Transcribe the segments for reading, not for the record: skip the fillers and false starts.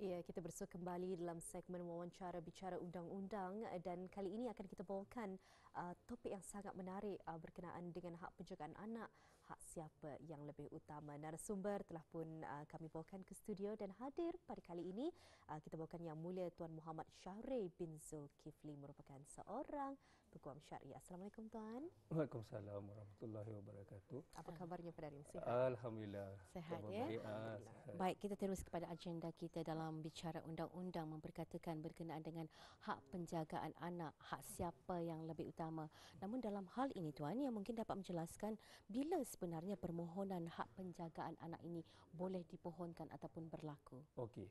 Ya, kita bersua kembali dalam segmen wawancara bicara undang-undang dan kali ini akan kita bawakan topik yang sangat menarik berkenaan dengan hak penjagaan anak, hak siapa yang lebih utama. Narasumber telah pun kami bawakan ke studio dan hadir pada kali ini kita bawakan Yang Mulia Tuan Muhammad Syahrir bin Zulkifli merupakan seorang peguam syariah. Assalamualaikum Tuan. Waalaikumsalam warahmatullahi wabarakatuh. Apa kabarnya pada hari ini? Sihat? Alhamdulillah. Sehat Khabar ya. baik. Alhamdulillah. Sehat. Baik, kita terus kepada agenda kita dalam bicara undang-undang memperkatakan berkenaan dengan hak penjagaan anak, hak siapa yang lebih utama. Namun dalam hal ini Tuan, yang mungkin dapat menjelaskan bila sebenarnya permohonan hak penjagaan anak ini boleh dipohonkan ataupun berlaku. Okey.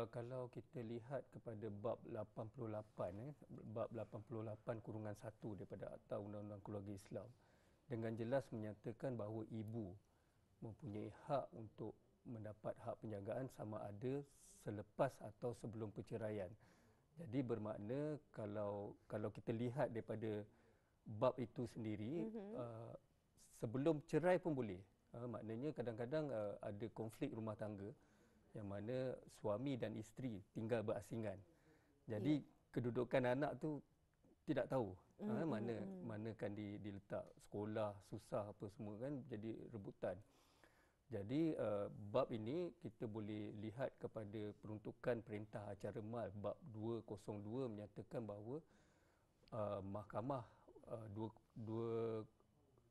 Kalau kita lihat kepada bab 88 bab 88/1 daripada Akta Undang-Undang Keluarga Islam dengan jelas menyatakan bahawa ibu mempunyai hak untuk mendapat hak penjagaan sama ada selepas atau sebelum perceraian. Jadi bermakna kalau kita lihat daripada bab itu sendiri, sebelum cerai pun boleh. Maknanya kadang-kadang ada konflik rumah tangga yang mana suami dan isteri tinggal berasingan. Jadi kedudukan anak tu tidak tahu mana kan diletak, sekolah susah apa semua kan, jadi rebutan. Jadi bab ini kita boleh lihat kepada peruntukan Perintah Acara Mal bab 202 menyatakan bahawa mahkamah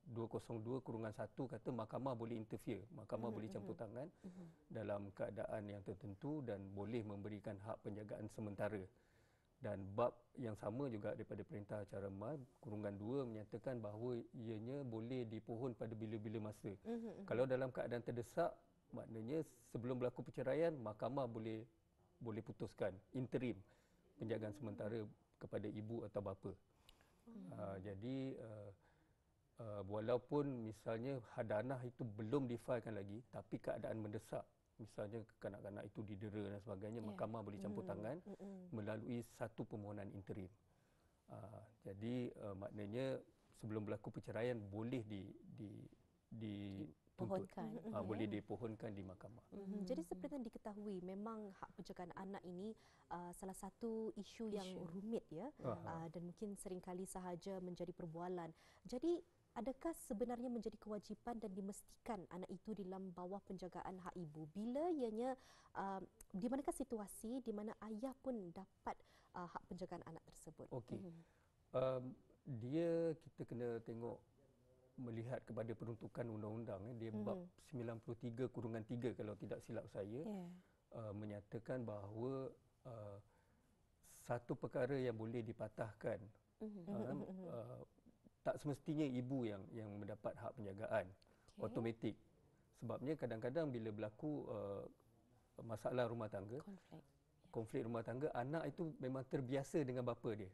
202/1 kata mahkamah boleh interfere, mahkamah boleh campur tangan dalam keadaan yang tertentu dan boleh memberikan hak penjagaan sementara. Dan bab yang sama juga daripada Perintah Acara Mal -2 menyatakan bahawa ianya boleh dipohon pada bila-bila masa. Kalau dalam keadaan terdesak, maknanya sebelum berlaku perceraian, mahkamah boleh putuskan interim penjagaan sementara kepada ibu atau bapa. Jadi walaupun misalnya hadanah itu belum difailkan lagi, tapi keadaan mendesak, misalnya kanak-kanak itu didera dan sebagainya, mahkamah boleh campur tangan melalui satu permohonan interim. Jadi maknanya sebelum berlaku perceraian boleh dituntut, boleh dipohonkan di mahkamah. Jadi seperti yang diketahui, memang hak penjagaan anak ini salah satu isu yang rumit ya, dan mungkin seringkali sahaja menjadi perbualan. Jadi adakah sebenarnya menjadi kewajipan dan dimestikan anak itu di dalam bawah penjagaan hak ibu bila ianya di manakah situasi di mana ayah pun dapat hak penjagaan anak tersebut? Okey. Kita kena tengok, melihat kepada peruntukan undang-undang, dia bab 93/3 kalau tidak silap saya, menyatakan bahawa satu perkara yang boleh dipatahkan tak semestinya ibu yang mendapat hak penjagaan automatik. Sebabnya kadang-kadang bila berlaku masalah rumah tangga, konflik rumah tangga, anak itu memang terbiasa dengan bapa dia.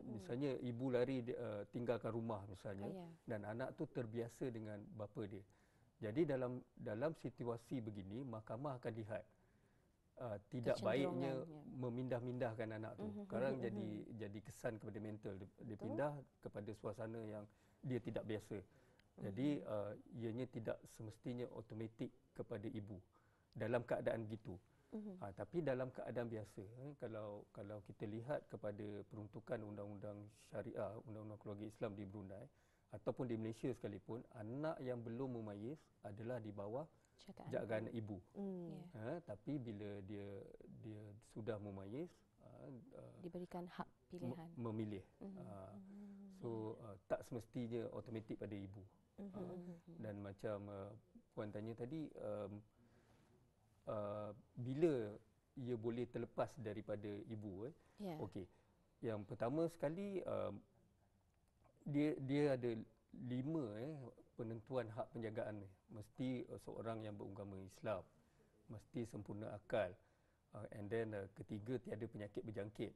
Misalnya ibu lari tinggalkan rumah misalnya, dan anak tu terbiasa dengan bapa dia. Jadi dalam situasi begini, mahkamah akan lihat tidak baiknya memindah-mindahkan anak tu. Sekarang jadi kesan kepada mental, dia pindah kepada suasana yang dia tidak biasa. Jadi ianya tidak semestinya automatik kepada ibu dalam keadaan begitu. Tapi dalam keadaan biasa, kalau kita lihat kepada peruntukan undang-undang syariah, undang-undang keluarga Islam di Brunei ataupun di Malaysia sekalipun, anak yang belum memayis adalah di bawah jagaan ibu. Tapi bila dia sudah memayis, diberikan hak pilihan memilih. Tak semestinya automatik pada ibu. Dan macam puan tanya tadi, bila ia boleh terlepas daripada ibu, okey. Yang pertama sekali, dia ada 5 penentuan hak penjagaan ni. Mesti seorang yang beragama Islam, mesti sempurna akal, and then ketiga, tiada penyakit berjangkit,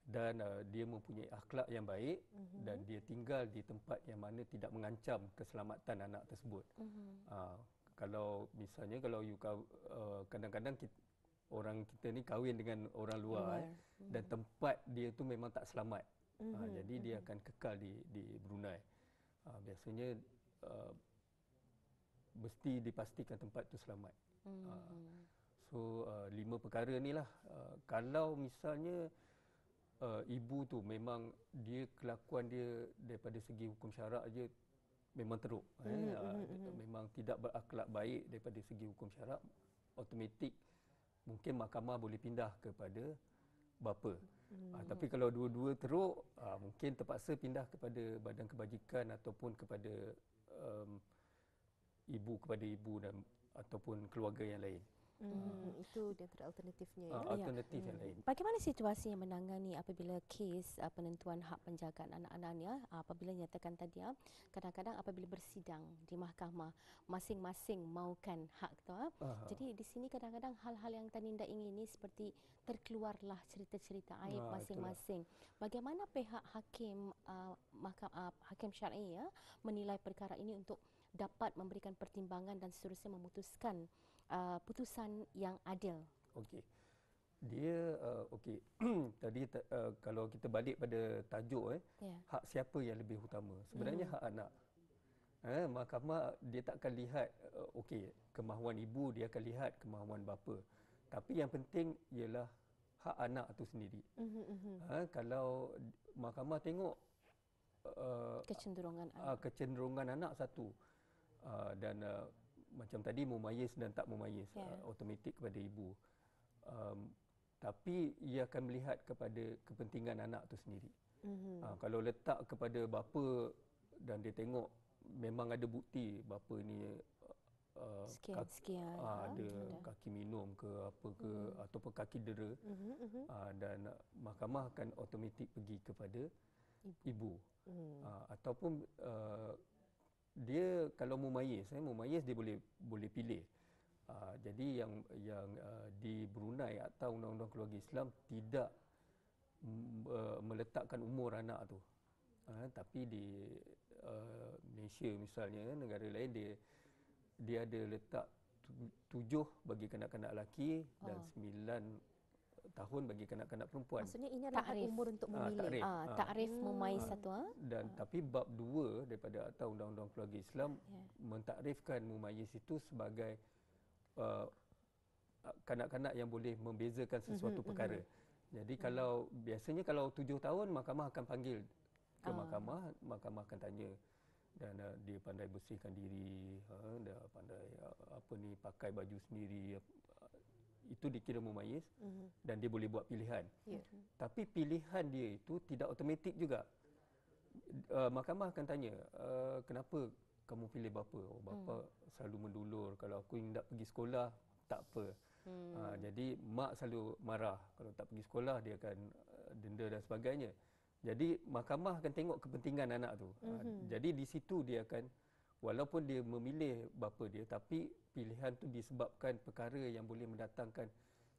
dan dia mempunyai akhlak yang baik, dan dia tinggal di tempat yang mana tidak mengancam keselamatan anak tersebut. Kalau misalnya kadang-kadang orang kita ni kahwin dengan orang luar, dan tempat dia tu memang tak selamat, jadi dia akan kekal di Brunei. Biasanya mesti dipastikan tempat itu selamat. So 5 perkara ni lah. Kalau misalnya ibu tu memang dia kelakuan dia daripada segi hukum syarak je memang teruk, memang tidak berakhlak baik daripada segi hukum syarak, automatik mungkin mahkamah boleh pindah kepada bapa. Tapi kalau dua-dua teruk, mungkin terpaksa pindah kepada badan kebajikan ataupun kepada ibu dan ataupun keluarga yang lain. Itu di antara alternatifnya. Alternatif yang lain. Bagaimana situasi yang menangani apabila kes penentuan hak penjagaan anak-anak ni apabila nyatakan tadi kadang-kadang apabila bersidang di mahkamah masing-masing maukan hak tu. Jadi di sini kadang-kadang hal-hal yang taninda ingini seperti terkeluarlah cerita-cerita aib masing-masing. Bagaimana pihak hakim hakim syar'i menilai perkara ini untuk dapat memberikan pertimbangan dan seterusnya memutuskan putusan yang adil. Okey. Dia okey. Tadi kalau kita balik pada tajuk hak siapa yang lebih utama? Sebenarnya hak anak. Mahkamah dia takkan lihat okey, kemahuan ibu, dia akan lihat kemahuan bapa. Tapi yang penting ialah hak anak tu sendiri. Kalau mahkamah tengok kecenderungan anak satu dan macam tadi mumayyiz dan tak mumayyiz, automatik kepada ibu. Tapi ia akan melihat kepada kepentingan anak tu sendiri. Kalau letak kepada bapa dan dia tengok memang ada bukti bapa ni sekian ada kaki minum ke apa ke ataupun kaki dera, dan mahkamah akan automatik pergi kepada ibu. Ataupun dia kalau mumayyiz dia boleh pilih. Jadi yang di Brunei atau undang-undang keluarga Islam tidak meletakkan umur anak tu. Tapi di Malaysia misalnya, negara lain dia ada letak 7 bagi kanak-kanak lelaki dan 9 tahun bagi kanak-kanak perempuan. Maksudnya ini adalah umur untuk memilih. Takrif mumayyiz satu. Dan tapi bab 2 daripada Akta Undang-Undang Keluarga Islam mentakrifkan mumayyiz itu sebagai kanak-kanak yang boleh membezakan sesuatu perkara. Jadi kalau biasanya kalau 7 tahun mahkamah akan panggil ke mahkamah akan tanya dan dia pandai bersihkan diri, dia pandai pakai baju sendiri, itu dikira mumayyiz dan dia boleh buat pilihan. Tapi pilihan dia itu tidak automatik juga. Mahkamah akan tanya, kenapa kamu pilih bapa? Bapa selalu mendulur, kalau aku hendak pergi sekolah tak apa. Jadi mak selalu marah kalau tak pergi sekolah, dia akan denda dan sebagainya. Jadi mahkamah akan tengok kepentingan anak tu. Jadi di situ dia akan, walaupun dia memilih bapa dia, tapi pilihan tu disebabkan perkara yang boleh mendatangkan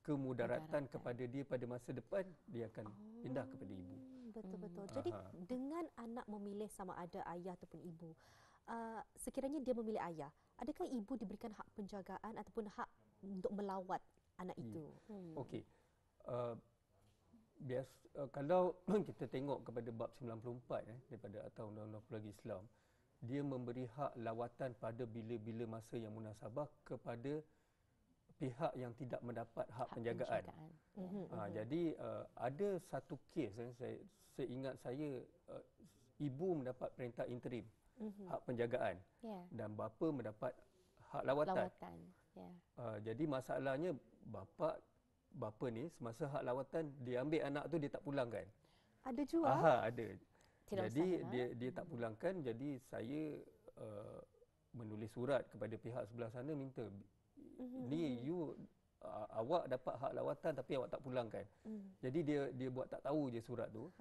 kemudaratan kepada dia pada masa depan, dia akan pindah kepada ibu. Betul-betul. Jadi dengan anak memilih sama ada ayah ataupun ibu, sekiranya dia memilih ayah, adakah ibu diberikan hak penjagaan ataupun hak untuk melawat anak itu? Okey. Kalau kita tengok kepada bab 94 daripada Akta Undang-Undang Keluarga Islam, dia memberi hak lawatan pada bila-bila masa yang munasabah kepada pihak yang tidak mendapat hak penjagaan. Jadi ada satu kes, seingat saya, ibu mendapat perintah interim hak penjagaan dan bapa mendapat hak lawatan. Jadi masalahnya bapa ni semasa hak lawatan dia ambil anak tu, dia tak pulangkan. Ada juga? Ada. Jadi dia tak pulangkan, jadi saya menulis surat kepada pihak sebelah sana minta ni awak dapat hak lawatan tapi awak tak pulangkan. Jadi dia buat tak tahu je surat tu.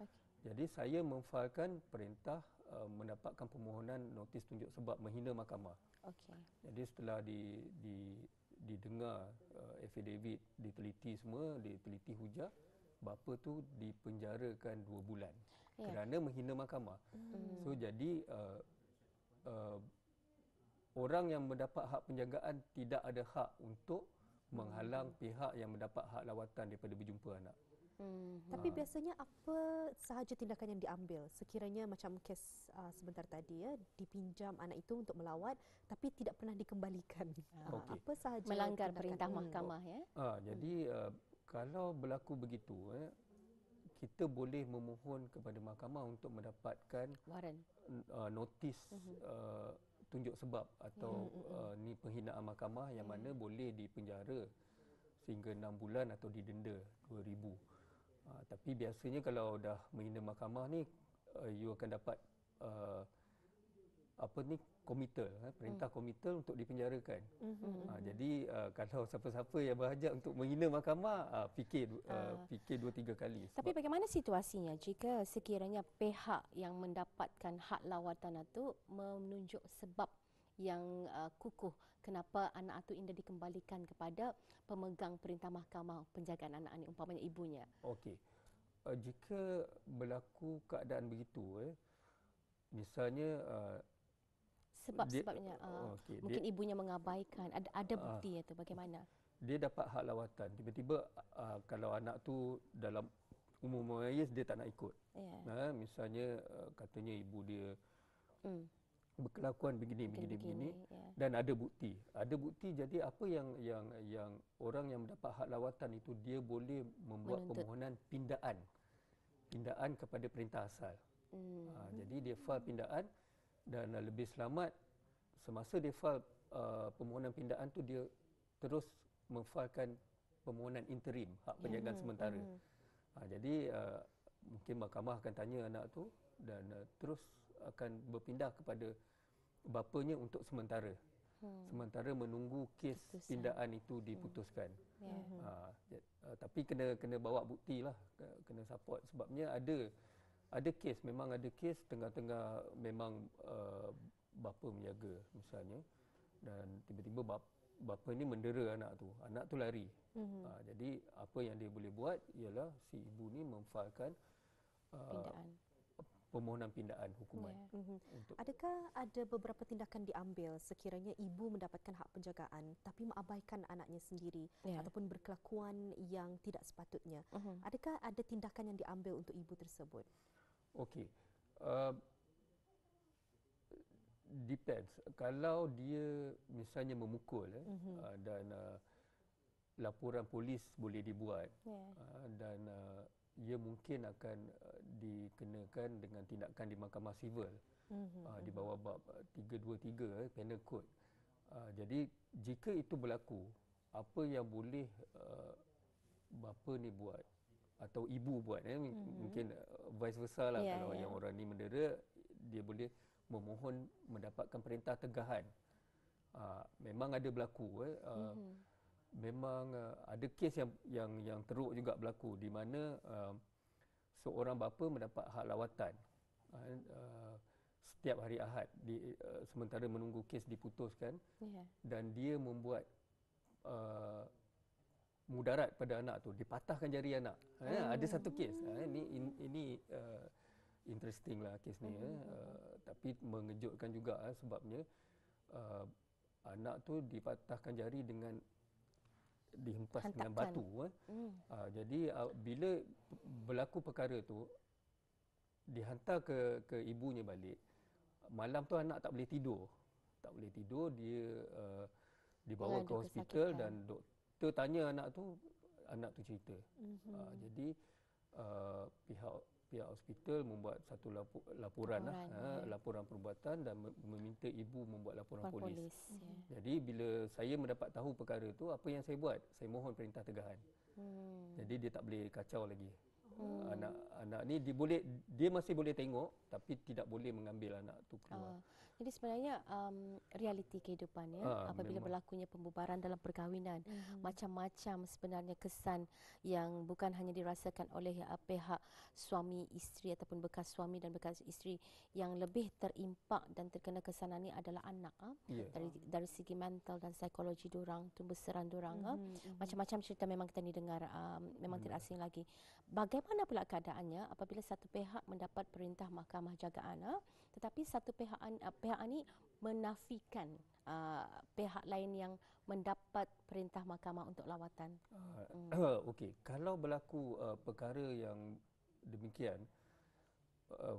Jadi saya memfailkan perintah mendapatkan permohonan notis tunjuk sebab menghina mahkamah. Jadi setelah didengar affidavit, diteliti semua, diteliti hujah, bapa tu dipenjarakan 2 bulan kerana menghina mahkamah. So jadi orang yang mendapat hak penjagaan tidak ada hak untuk menghalang pihak yang mendapat hak lawatan daripada berjumpa anak. Tapi biasanya apa sahaja tindakan yang diambil sekiranya macam kes sebentar tadi ya, dipinjam anak itu untuk melawat tapi tidak pernah dikembalikan. Okey. Apa sahaja Melanggar tindakan? perintah mahkamah ya. Jadi kalau berlaku begitu, kita boleh memohon kepada mahkamah untuk mendapatkan Waran. notis tunjuk sebab atau ni penghinaan mahkamah yang mana boleh dipenjara sehingga 6 bulan atau didenda 2,000. Tapi biasanya kalau dah menghina mahkamah ni, you akan dapat komitel, perintah komitel untuk dipenjarakan. Jadi kalau siapa-siapa yang berhajat untuk menghina mahkamah, fikir 2-3 kali. Tapi bagaimana situasinya jika sekiranya pihak yang mendapatkan hak lawatan itu menunjuk sebab yang kukuh kenapa anak itu indah dikembalikan kepada pemegang perintah mahkamah penjagaan anak ini, umpamanya ibunya. Okey. Jika berlaku keadaan begitu, misalnya Sebabnya okey, mungkin ibunya mengabaikan, ada bukti itu bagaimana? dia dapat hak lawatan. Tiba-tiba kalau anak tu dalam umur memayis dia tak nak ikut. Yeah. Misalnya katanya ibu dia berkelakuan begini. Yeah. Dan ada bukti. Jadi apa yang orang yang mendapat hak lawatan itu dia boleh membuat permohonan pindaan kepada perintah asal. Jadi dia file pindaan dan lebih selamat semasa dia file permohonan pindaan tu dia terus memfilekan permohonan interim hak penjagaan sementara. Jadi mungkin mahkamah akan tanya anak tu dan terus akan berpindah kepada bapanya untuk sementara. Sementara menunggu kes pindaan itu diputuskan. Tapi kena bawa bukti lah, kena support sebabnya ada kes, memang ada kes tengah-tengah memang bapa menjaga misalnya dan tiba-tiba bapa ni mendera anak tu lari. Jadi apa yang dia boleh buat ialah si ibu ni memfilekan permohonan pindaan hukuman. Adakah ada beberapa tindakan diambil sekiranya ibu mendapatkan hak penjagaan tapi mengabaikan anaknya sendiri ataupun berkelakuan yang tidak sepatutnya? Adakah ada tindakan yang diambil untuk ibu tersebut? Okey. Depends. Kalau dia misalnya memukul dan laporan polis boleh dibuat dan ia mungkin akan dikenakan dengan tindakan di mahkamah sivil di bawah bab 323 Penal Code. Jadi jika itu berlaku, apa yang boleh bapa ni buat atau ibu buat mungkin vice versa lah. Kalau yang orang ni mendera, dia boleh memohon mendapatkan perintah tegahan. Memang ada berlaku memang ada kes yang teruk juga berlaku di mana seorang bapa mendapat hak lawatan setiap hari Ahad sementara menunggu kes diputuskan dan dia membuat mudarat pada anak tu, dipatahkan jari anak. Ada satu kes. Ini interesting lah kes ni. Tapi mengejutkan juga sebabnya anak tu dipatahkan jari dengan dihempas dengan batu. Jadi bila berlaku perkara tu dihantar ke ibunya balik, malam tu anak tak boleh tidur. Dia dibawa ke hospital dan doktor tanya anak tu cerita. Jadi pihak hospital membuat satu laporan perbuatan dan meminta ibu membuat laporan polis. Jadi bila saya mendapat tahu perkara itu, apa yang saya buat? Saya mohon perintah tegahan. Jadi dia tak boleh kacau lagi. Anak ni dia masih boleh tengok tapi tidak boleh mengambil anak tu keluar. Jadi sebenarnya realiti kehidupan apabila berlakunya pembubaran dalam perkahwinan, macam-macam sebenarnya kesan yang bukan hanya dirasakan oleh pihak suami isteri ataupun bekas suami dan bekas isteri, yang lebih terimpak dan terkena kesanan ini adalah anak. Dari segi mental dan psikologi diorang, tumbuh-serang diorang. Macam-macam cerita memang kita ni dengar, memang tidak asing lagi. Bagaimana pula keadaannya apabila satu pihak mendapat perintah mahkamah jagaan tetapi satu pihak pihak ini menafikan pihak lain yang mendapat perintah mahkamah untuk lawatan. Okey, kalau berlaku perkara yang demikian, uh,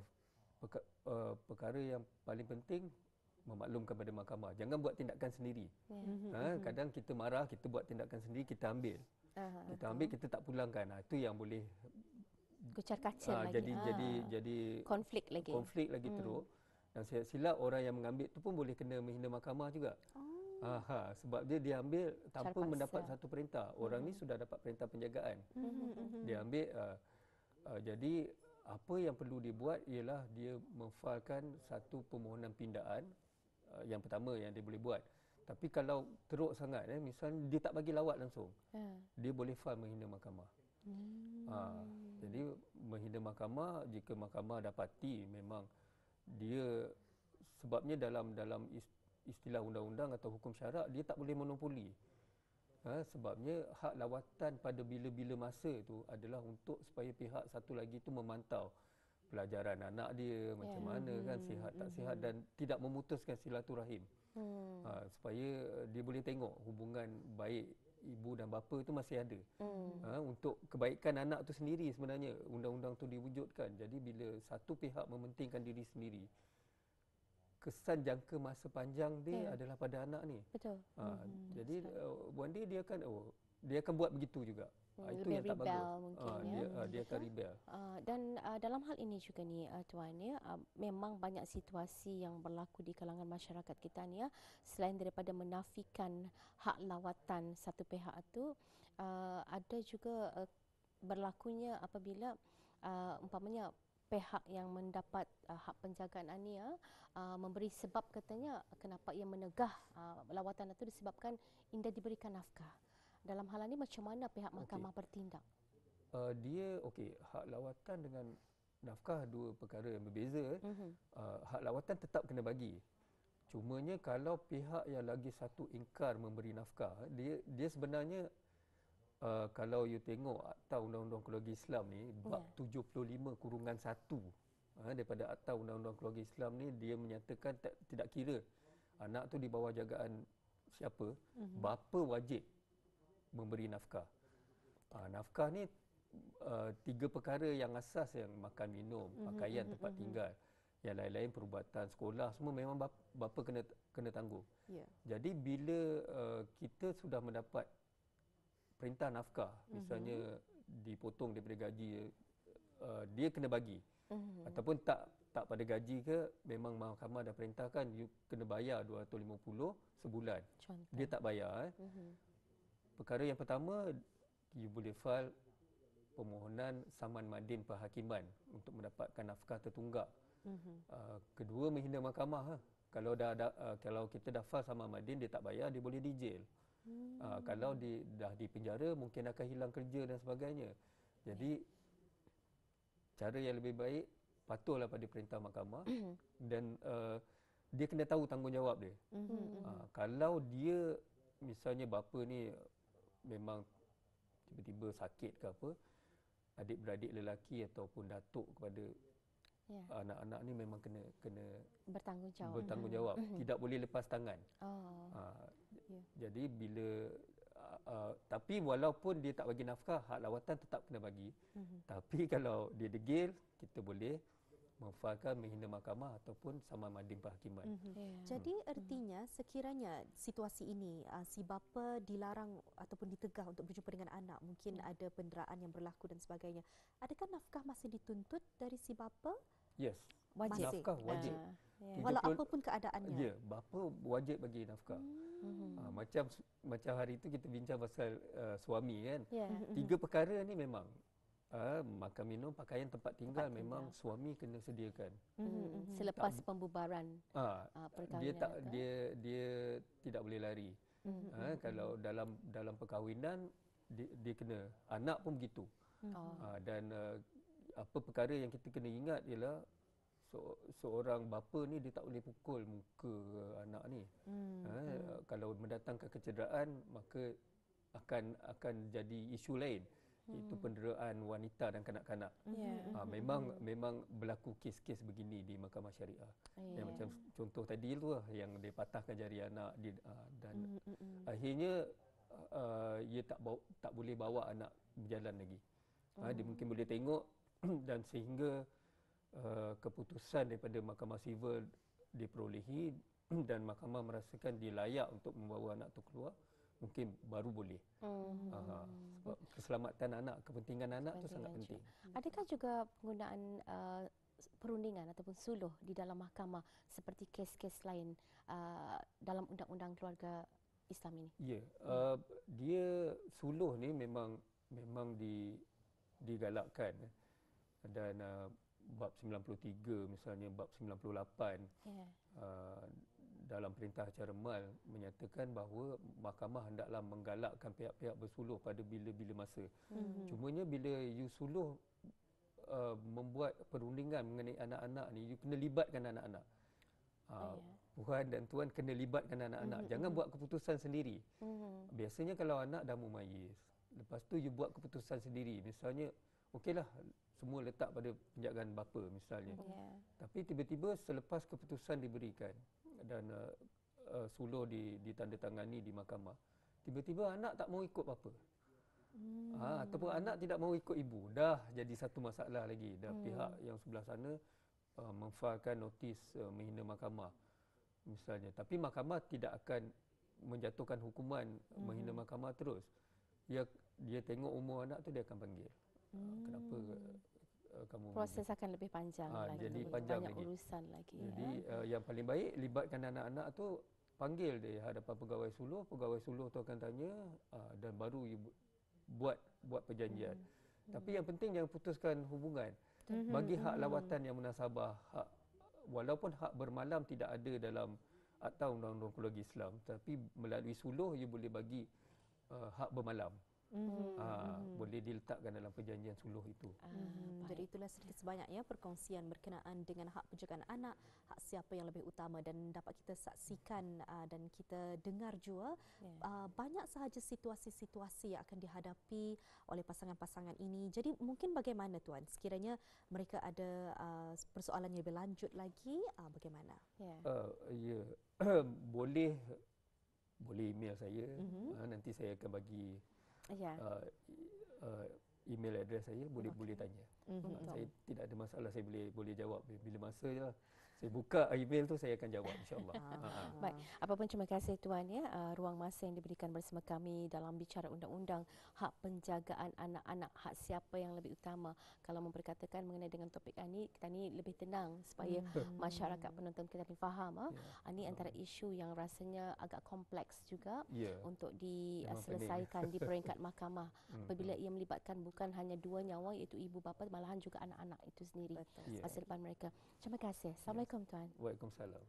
perkara yang paling penting memaklumkan pada mahkamah. Jangan buat tindakan sendiri. Kadang kita marah, kita buat tindakan sendiri, kita ambil. Kita ambil, kita tak pulangkan. Itu yang boleh Kucar kacir lagi. jadi konflik lagi. teruk. Dan silap orang yang mengambil tu pun boleh kena menghina mahkamah juga. Sebab dia ambil tanpa mendapat satu perintah. Orang ni sudah dapat perintah penjagaan. Dia ambil, jadi apa yang perlu dibuat ialah dia memfailkan satu permohonan pindaan. Yang pertama yang dia boleh buat. Tapi kalau teruk sangat, misalnya dia tak bagi lawat langsung, dia boleh file menghina mahkamah. Jadi menghina mahkamah, jika mahkamah dapati memang dia, sebabnya dalam istilah undang-undang atau hukum syarak, dia tak boleh monopoli. Sebabnya hak lawatan pada bila-bila masa itu adalah untuk supaya pihak satu lagi itu memantau pelajaran anak dia macam mana, kan, sihat tak sihat, dan tidak memutuskan silaturahim. Supaya dia boleh tengok hubungan baik ibu dan bapa itu masih ada. Untuk kebaikan anak tu sendiri sebenarnya undang-undang tu diwujudkan. Jadi bila satu pihak mementingkan diri sendiri, kesan jangka masa panjang dia adalah pada anak ni. Betul. Jadi one day dia akan buat begitu juga. Itu yang tak bagus. Dia akan rebel. Dan dalam hal ini juga ni Tuan, memang banyak situasi yang berlaku di kalangan masyarakat kita ni, selain daripada menafikan hak lawatan satu pihak itu, ada juga berlakunya apabila umpamanya pihak yang mendapat hak penjagaan ini memberi sebab, katanya kenapa ia menegah lawatan itu disebabkan Indah diberikan nafkah. Dalam hal ini macam mana pihak mahkamah bertindak? Dia hak lawatan dengan nafkah dua perkara yang berbeza. Hak lawatan tetap kena bagi. Cumanya kalau pihak yang lagi satu ingkar memberi nafkah, dia sebenarnya kalau you tengok Akta Undang-Undang Keluarga Islam ni, bab 75/1 daripada Akta Undang-Undang Keluarga Islam ni, dia menyatakan tidak kira anak tu di bawah jagaan siapa, bapa wajib memberi nafkah. Nafkah ni 3 perkara yang asas, yang makan minum, pakaian, tempat tinggal. Yang lain-lain perubatan, sekolah, semua memang bapa kena tanggung. Jadi bila kita sudah mendapat perintah nafkah, misalnya dipotong daripada gaji, dia kena bagi. Ataupun tak pada gaji ke, memang mahkamah dah perintahkan you kena bayar 250 sebulan. Contoh. Dia tak bayar. Perkara yang pertama, you boleh file permohonan saman madin perhakiman untuk mendapatkan nafkah tertunggak. Kedua, menghina mahkamah. Kalau kita dah file saman madin, dia tak bayar, dia boleh dijail. Kalau dah di penjara, mungkin akan hilang kerja dan sebagainya. Jadi cara yang lebih baik, patuhlah pada perintah mahkamah dan dia kena tahu tanggungjawab dia. Kalau dia, misalnya bapa ni memang tiba-tiba sakit ke apa, adik-beradik lelaki ataupun datuk kepada anak-anak ni memang kena bertanggungjawab. Tidak boleh lepas tangan. Jadi bila tapi walaupun dia tak bagi nafkah, hak lawatan tetap kena bagi. Tapi kalau dia degil, kita boleh memfailkan menghina mahkamah ataupun saman madin perhakiman. Jadi artinya sekiranya situasi ini si bapa dilarang ataupun ditegah untuk berjumpa dengan anak, mungkin ada penderaan yang berlaku dan sebagainya, adakah nafkah masih dituntut dari si bapa? Yes. Wajib. Nafkah wajib. Walau apapun keadaannya. Ya, bapa wajib bagi nafkah. Macam hari itu kita bincang pasal suami, kan. 3 perkara ni memang makan minum, pakaian, tempat tinggal memang suami kena sediakan. Selepas pembubaran perkahwinan. Dia tidak boleh lari. Kalau dalam perkahwinan dia kena, anak pun begitu. Dan apa perkara yang kita kena ingat ialah seorang bapa ni dia tak boleh pukul muka anak ni. Kalau mendatangkan kecederaan, maka akan jadi isu lain. iaitu penderaan wanita dan kanak-kanak. Memang berlaku kes-kes begini di mahkamah syariah. Yang macam contoh tadi tu lah, yang dia patahkan jari anak dan akhirnya ia tak boleh bawa anak berjalan lagi. Dia mungkin boleh tengok dan sehingga keputusan daripada mahkamah sivil diperolehi dan mahkamah merasakan dia layak untuk membawa anak tu keluar, mungkin baru boleh. Sebab keselamatan anak, kepentingan anak tu sangat penting. Adakah juga penggunaan perundingan ataupun suluh di dalam mahkamah seperti kes-kes lain dalam undang-undang keluarga Islam ini? Ya, dia suluh ni memang digalakkan, dan bab 93 misalnya, bab 98 dalam perintah acara mal menyatakan bahawa mahkamah hendaklah menggalakkan pihak-pihak bersuluh pada bila-bila masa. Cumanya bila you suluh membuat perundingan mengenai anak-anak ni, you kena libatkan anak-anak. Puan dan tuan kena libatkan anak-anak. Jangan buat keputusan sendiri. Biasanya kalau anak dah mumayyiz, lepas tu you buat keputusan sendiri. Misalnya, okeylah, semua letak pada penjagaan bapa misalnya. Tapi tiba-tiba selepas keputusan diberikan dan suluh ditandatangani di mahkamah, tiba-tiba anak tak mau ikut bapa. Ataupun anak tidak mau ikut ibu. Dah jadi satu masalah lagi. Dah pihak yang sebelah sana memfailkan notis menghina mahkamah misalnya. Tapi mahkamah tidak akan menjatuhkan hukuman menghina mahkamah terus. Dia tengok umur anak tu, dia akan panggil. Kenapa kamu proses akan lebih panjang lagi, jadi panjang banyak lagi. urusan lagi. Jadi yang paling baik libatkan anak-anak tu, panggil di hadapan pegawai suluh tu akan tanya dan baru buat perjanjian. Tapi yang penting jangan putuskan hubungan. Bagi hak lawatan yang munasabah, walaupun hak bermalam tidak ada dalam Akta Undang-Undang Keluarga Islam, tapi melalui suluh you boleh bagi hak bermalam. Boleh diletakkan dalam perjanjian suluh itu. Jadi itulah sedikit sebanyaknya perkongsian berkenaan dengan hak penjagaan anak, hak siapa yang lebih utama, dan dapat kita saksikan dan kita dengar juga banyak sahaja situasi-situasi yang akan dihadapi oleh pasangan-pasangan ini. Jadi mungkin bagaimana tuan, sekiranya mereka ada persoalan yang lebih lanjut lagi, bagaimana? Ya, boleh email saya. Nanti saya akan bagi email address saya, boleh tanya. Saya tidak ada masalah, saya boleh jawab bila masa je lah. Saya buka email tu, saya akan jawab, insya-Allah. Baik, apapun terima kasih tuan ya, ruang masa yang diberikan bersama kami dalam bicara undang-undang hak penjagaan anak-anak, hak siapa yang lebih utama. Kalau memperkatakan mengenai dengan topik ini, kita ni lebih tenang supaya masyarakat penonton kita ni faham. Ini antara isu yang rasanya agak kompleks juga untuk diselesaikan di peringkat mahkamah. Apabila ia melibatkan bukan hanya dua nyawa, iaitu ibu bapa, malahan juga anak-anak itu sendiri, masa depan mereka. Terima kasih. Assalamualaikum tuan. Waalaikumsalam.